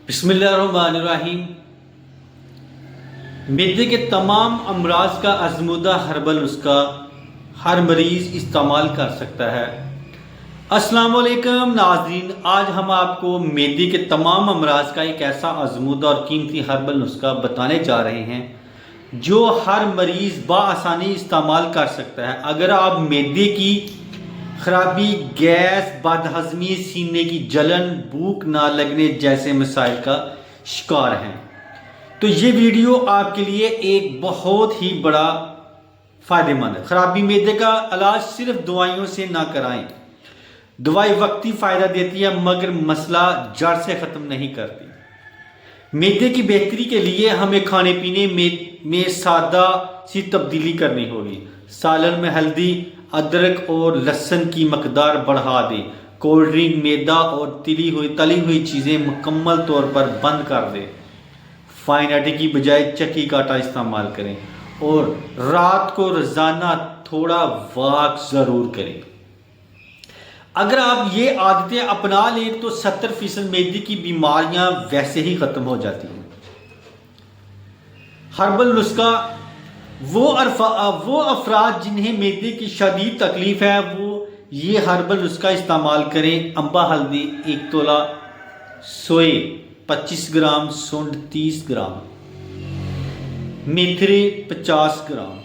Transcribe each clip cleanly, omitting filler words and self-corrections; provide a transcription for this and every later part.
بسم اللہ الرحمن الرحیم۔ معدے کے تمام امراض کا آزمودہ ہربل نسخہ ہر مریض استعمال کر سکتا ہے۔ السلام علیکم ناظرین، آج ہم آپ کو معدے کے تمام امراض کا ایک ایسا آزمودہ اور قیمتی ہربل نسخہ بتانے جا رہے ہیں جو ہر مریض بآسانی استعمال کر سکتا ہے۔ اگر آپ معدے کی خرابی، گیس، بد ہضمی، سینے کی جلن، بھوک نہ لگنے جیسے مسائل کا شکار ہیں تو یہ ویڈیو آپ کے لیے ایک بہت ہی بڑا فائدہ مند ہے۔ خرابی معدے کا علاج صرف دوائیوں سے نہ کرائیں۔ دوائی وقتی فائدہ دیتی ہے مگر مسئلہ جڑ سے ختم نہیں کرتی۔ معدے کی بہتری کے لیے ہمیں کھانے پینے میں سادہ سی تبدیلی کرنی ہوگی۔ سالن میں ہلدی، ادرک اور لہسن کی مقدار بڑھا دیں۔ کولڈ ڈرنک، میدا اور تلی ہوئی چیزیں مکمل طور پر بند کر دیں۔ فائن آٹے کی بجائے چکی کا آٹا استعمال کریں اور رات کو روزانہ تھوڑا واک ضرور کریں۔ اگر آپ یہ عادتیں اپنا لیں تو 70% معدے کی بیماریاں ویسے ہی ختم ہو جاتی ہیں۔ ہربل نسخہ وہ افراد جنہیں معدے کی شدید تکلیف ہے وہ یہ ہربل نسخہ استعمال کریں۔ امبا ہلدی 1 تولہ، سوئے 25 گرام، سونڈ 30 گرام، میتھری 50 گرام،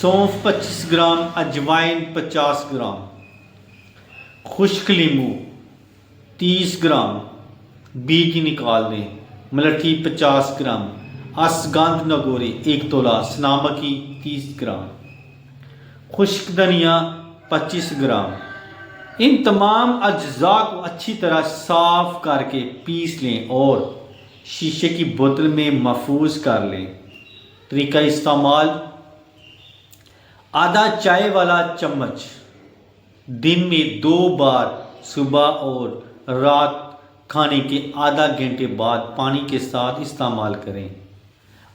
سونف 25 گرام، اجوائن 50 گرام، خشک لیمو 30 گرام، بیج نکال دیں، ملٹھی 50 گرام، اشگندھ نگوری 1 تولہ، سنامکی 30 گرام، خشک دھنیا 25 گرام۔ ان تمام اجزاء کو اچھی طرح صاف کر کے پیس لیں اور شیشے کی بوتل میں محفوظ کر لیں۔ طریقہ استعمال: آدھا چائے والا چمچ دن میں 2 بار، صبح اور رات کھانے کے آدھا گھنٹے بعد پانی کے ساتھ استعمال کریں۔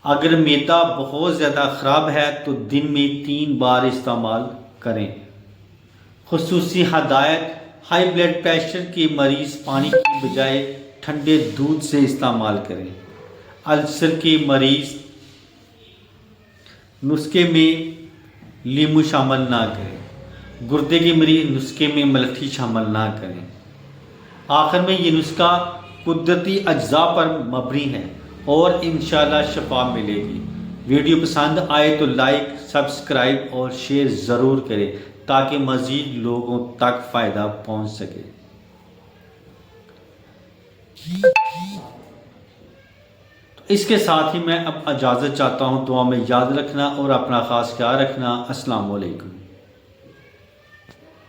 اگر معدہ بہت زیادہ خراب ہے تو دن میں 3 بار استعمال کریں۔ خصوصی ہدایت: ہائی بلڈ پریشر کے مریض پانی کی بجائے ٹھنڈے دودھ سے استعمال کریں۔ السر کے مریض نسخے میں لیمو شامل نہ کریں۔ گردے کے مریض نسخے میں ملٹھی شامل نہ کریں۔ آخر میں یہ نسخہ قدرتی اجزاء پر مبنی ہے اور انشاءاللہ شفا ملے گی۔ ویڈیو پسند آئے تو لائک، سبسکرائب اور شیئر ضرور کریں تاکہ مزید لوگوں تک فائدہ پہنچ سکے۔ اس کے ساتھ ہی میں اب اجازت چاہتا ہوں۔ دعا میں یاد رکھنا اور اپنا خاص خیال رکھنا۔ السلام علیکم۔